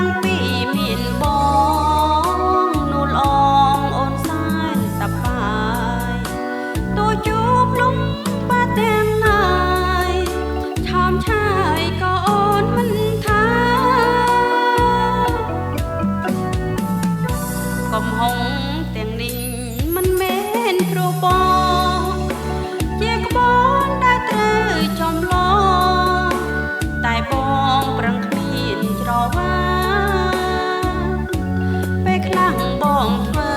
តាំងពីមានបងនូលអងអូនសែនសប្បាយតួជួបលំបាទាំងណាយឆោមឆាយក៏អូនមិនថាកំហុងទាំងនេះមិនមែនព្រោះបងជាក្បូនដែលត្រូវចំឡងតែបងប្រឹងគ្មានច្រវាពេលខ្លះបងធ្វើ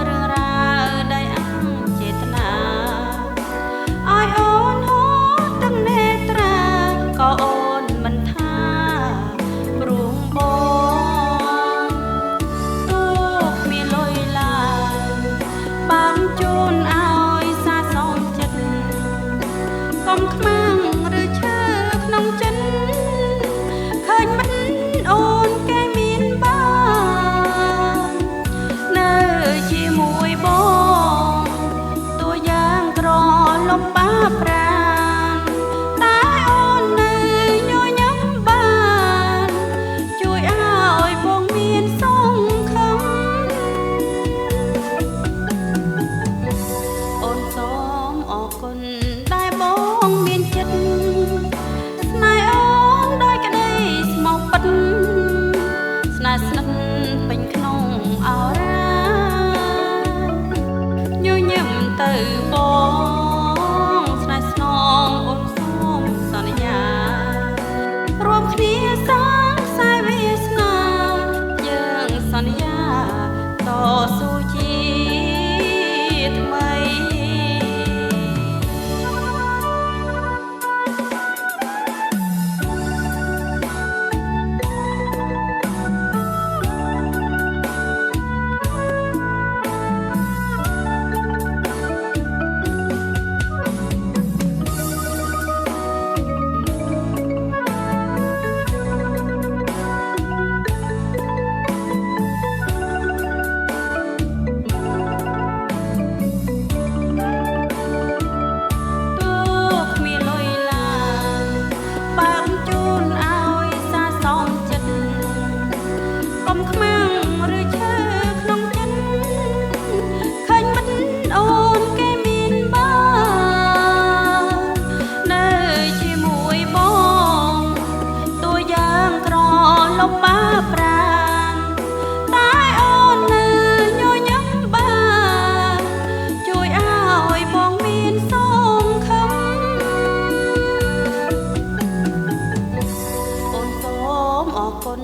រឿងរ៉ាវដែលអចេតនាឲ្យអូនហូរទឹកនេត្រាក៏អូនមិនថាព្រោះបងទូគ្មានលុយឡើយបានជូនឲ្យសាសំចិត្តកុំខ្មាំងឬឈើក្នុងចិត្តឃើញមិនអូនគេមានបាននៅជាមួយបងតួយ៉ាងក្រលំបាប្រាណតែអូននៅញញឹមបានជួយឲ្យបងមានសង្ឃឹមអូនសូមអរគុណដែលបងមានចិត្តស្នេហ៍អូនដោយក្តីស្មោះពិតស្នេហ៍ស្និទ្ធពេញក្នុងអរ៉ាញញឹមទៅបងស្នេហ៍ស្នងអូនសូមសន្យារួមគ្នាសាងខ្សែវាសនាយើងសន្យាតស៊ូជាថ្មីខ្មាំងឬឈើក្នុងចិត្តឃើញមិនអូនគេមានបាននៅជាមួយបងតួយ៉ាងក្រលំបាប្រាណតែអូននៅញញឹមបានជួយឲ្យបងមានសង្ឃឹមអូនសូមអរគុណ